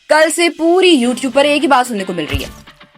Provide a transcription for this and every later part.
कल से पूरी यूट्यूब पर एक ही बात सुनने को मिल रही है,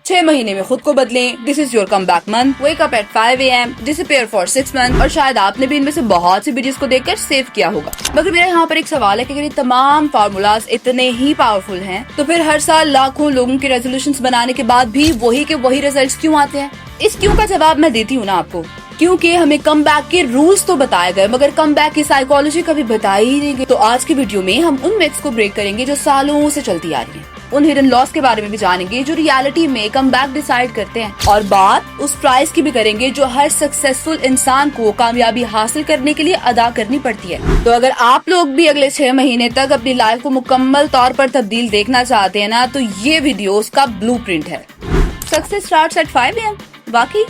6 महीने में खुद को बदलें, this is your come back month, wake up at 5 AM, disappear for 6 months। और शायद आपने भी इनमें से बहुत सी वीडियोस को देखकर सेव किया होगा। मगर मेरा यहाँ पर एक सवाल है कि अगर ये तमाम फार्मूलाज इतने ही पावरफुल हैं, तो फिर हर साल लाखों लोगों के रेजोल्यूशंस बनाने के बाद भी वही के वही रिजल्ट्स क्यों आते हैं? इस क्यों का जवाब मैं देती हूँ ना आपको, क्योंकि हमें कम बैक के रूल्स तो बताए गए मगर कम बैक की साइकोलॉजी कभी बताई ही नहीं गई। तो आज की वीडियो में हम उन मिथ्स को ब्रेक करेंगे जो सालों से चलती आ रही हैं। उन हिडन लॉस के बारे में भी जानेंगे जो रियलिटी में कम बैक डिसाइड करते हैं, और बात उस प्राइस की भी करेंगे जो हर सक्सेसफुल इंसान को कामयाबी हासिल करने के लिए अदा करनी पड़ती है। तो अगर आप लोग भी अगले 6 महीने तक अपनी लाइफ को मुकम्मल तौर पर तब्दील देखना चाहते हैं ना, तो ये वीडियो उसका ब्लूप्रिंट है। Success starts at 5 AM। वाकई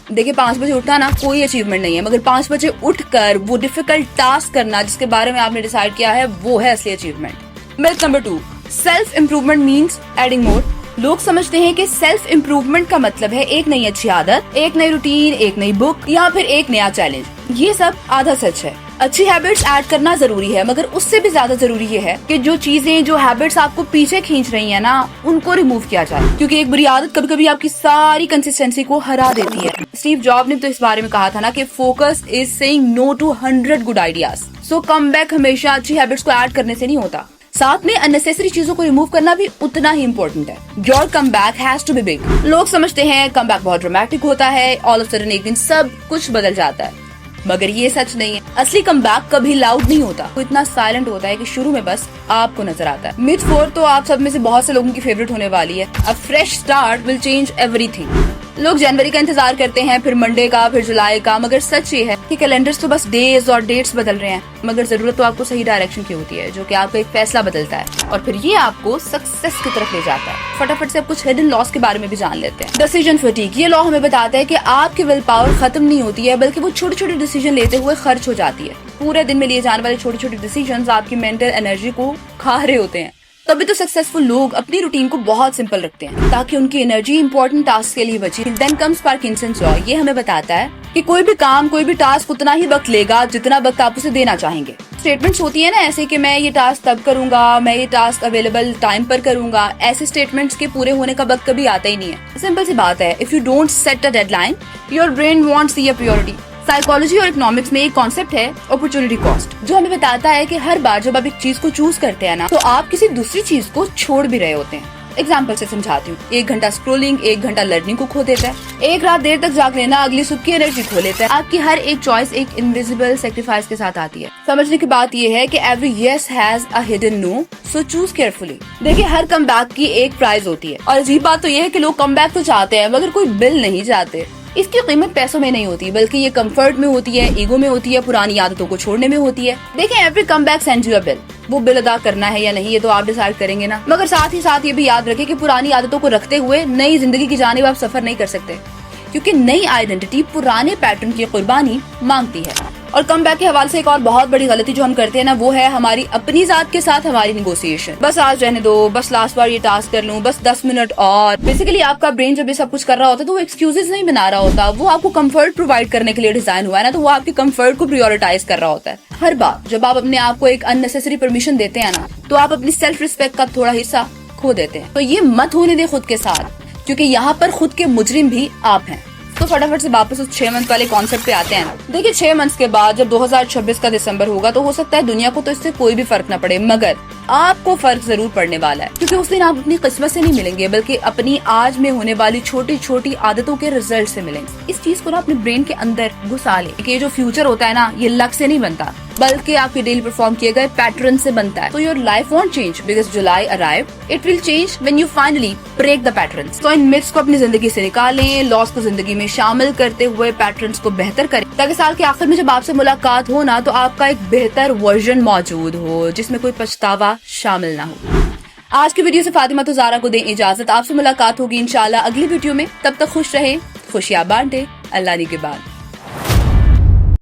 देखिए, 5 बजे उठना ना कोई अचीवमेंट नहीं है, मगर 5 बजे उठकर वो डिफिकल्ट टास्क करना जिसके बारे में आपने डिसाइड किया है, वो है असली achievement. Myth number 2, self improvement means adding more. लोग समझते हैं कि सेल्फ इम्प्रूवमेंट का मतलब है एक नई अच्छी आदत, एक नई रूटीन, एक नई बुक या फिर एक नया चैलेंज। ये सब आधा सच है। अच्छी हैबिट्स ऐड करना जरूरी है, मगर उससे भी ज्यादा जरूरी ये है कि जो चीजें, जो हैबिट्स आपको पीछे खींच रही है ना, उनको रिमूव किया जाए, क्योंकि एक बुरी आदत कभी कभी आपकी सारी कंसिस्टेंसी को हरा देती है। स्टीव जॉब ने तो इस बारे में कहा था ना कि focus is saying no to 100 good ideas. So come back हमेशा अच्छी हैबिट्स को ऐड करने से नहीं होता, साथ में अननेसेसरी चीजों को रिमूव करना भी उतना ही इम्पोर्टेंट है। Your come back has to be big. लोग समझते हैं कम बैक बहुत ड्रामेटिक होता है, ऑल ऑफ सडन एक दिन सब कुछ बदल जाता है, मगर ये सच नहीं है। असली कम बैक कभी लाउड नहीं होता, वो इतना साइलेंट होता है कि शुरू में बस आपको नजर आता है। मिथ 4 तो आप सब में से बहुत से लोगों की फेवरेट होने वाली है, अ fresh start will change everything. लोग जनवरी का इंतजार करते हैं, फिर मंडे का, फिर जुलाई का, मगर सच ये है कि कैलेंडर्स तो बस डेज और डेट्स बदल रहे हैं, मगर जरूरत तो आपको सही डायरेक्शन की होती है, जो कि आपका एक फैसला बदलता है और फिर ये आपको सक्सेस की तरफ ले जाता है। फटाफट से अब कुछ हिडन लॉस के बारे में भी जान लेते हैं। Decision fatigue. ये लॉ हमें बताता है कि आपकी विल पावर खत्म नहीं होती है, बल्कि वो छोटे छोटे डिसीजन लेते हुए खर्च हो जाती है। पूरे दिन में लिए जाने वाले छोटे छोटे डिसीजन आपकी मेंटल एनर्जी को खा रहे होते हैं। तभी तो सक्सेसफुल लोग अपनी रूटीन को बहुत सिंपल रखते हैं ताकि उनकी एनर्जी इंपॉर्टेंट टास्क के लिए बचे। Then comes Parkinson's law. ये हमें बताता है कि कोई भी काम, कोई भी टास्क उतना ही वक्त लेगा जितना वक्त आप उसे देना चाहेंगे। स्टेटमेंट्स होती है ना ऐसे कि मैं ये टास्क तब करूंगा, मैं ये टास्क अवेलेबल टाइम पर करूंगा। ऐसे स्टेटमेंट्स के पूरे होने का वक्त कभी आता ही नहीं है। सिंपल सी बात है, if you don't set a deadline, your brain won't see a priority. Psychology और इकोनॉमिक्स में एक कॉन्सेप्ट है अपॉर्चुनिटी कॉस्ट, जो हमें बताता है कि हर बार जब आप एक चीज को चूज करते हैं ना, तो आप किसी दूसरी चीज को छोड़ भी रहे होते हैं। एग्जाम्पल से समझाती हूँ। 1 घंटा स्क्रोलिंग 1 घंटा लर्निंग को खो देता है। एक रात देर तक जाग लेना अगली सुबह की एनर्जी खो लेता है। आपकी हर एक चॉइस एक इनविजिबल सेक्रीफाइस के साथ आती है। समझने की बात ये है कि every yes has a hidden no, so choose carefully. देखिए, हर कम बैक की एक प्राइस होती है, और अजीब बात तो ये है कि लोग कम बैक तो चाहते हैं मगर कोई बिल नहीं चाहते। इसकी कीमत पैसों में नहीं होती, बल्कि ये कंफर्ट में होती है, ईगो में होती है, पुरानी आदतों को छोड़ने में होती है। देखिए, every come back sends you a bill. वो बिल अदा करना है या नहीं ये तो आप डिसाइड करेंगे ना, मगर साथ ही साथ ये भी याद रखें कि पुरानी आदतों को रखते हुए नई जिंदगी की जानिब आप सफर नहीं कर सकते, क्योंकि नई आइडेंटिटी पुराने पैटर्न की कुर्बानी मांगती है। और कम बैक के हवाले से एक और बहुत बड़ी गलती जो हम करते हैं ना, वो है हमारी अपनी जात के साथ हमारी निगोशिएशन। बस आज रहने दो, बस लास्ट बार ये टास्क कर लूं, बस 10 मिनट और। बेसिकली आपका ब्रेन जब ये सब कुछ कर रहा होता है तो वो एक्सक्यूजेस नहीं बना रहा होता, वो आपको कंफर्ट प्रोवाइड करने के लिए डिजाइन हुआ है ना, तो वो आपके कंफर्ट को प्रायोरिटाइज कर रहा होता है। हर बार जब आप अपने आप को एक अननेसेसरी परमिशन देते हैं ना, तो आप अपनी सेल्फ रिस्पेक्ट का थोड़ा हिस्सा खो देते हैं। तो ये मत होने दे खुद के साथ, क्योंकि यहाँ पर खुद के मुजरिम भी आप हैं। तो फटाफट से वापस उस 6 मंथ वाले कॉन्सेप्ट पे आते हैं। देखिए, 6 मंथ्स के बाद जब 2026 का दिसंबर होगा, तो हो सकता है दुनिया को तो इससे कोई भी फर्क न पड़े, मगर आपको फर्क जरूर पड़ने वाला है, क्योंकि उस दिन आप अपनी किस्मत से नहीं मिलेंगे, बल्कि अपनी आज में होने वाली छोटी छोटी आदतों के रिजल्ट से मिलेंगे। इस चीज को ना अपने ब्रेन के अंदर घुसा ले कि ये जो फ्यूचर होता है ना, ये लक से नहीं बनता, बल्कि आपके डेली परफॉर्म किए गए पैटर्न से बनता है। तो your life won't change because July arrive, it will change when you finally break the patterns. तो इन मिथ्स को अपनी जिंदगी से निकालें, लॉस को जिंदगी में शामिल करते हुए पैटर्न्स को बेहतर करें, ताकि साल के आखिर में जब आपसे मुलाकात हो ना, तो आपका एक बेहतर वर्जन मौजूद हो जिसमें कोई पछतावा शामिल ना हो। आज की वीडियो से फातिमा तो ज़ारा को दें इजाजत। आपसे मुलाकात होगी इंशाल्लाह अगली वीडियो में। तब तक खुश रहें, खुशियां बांटें। अल्लाह ने के बाद।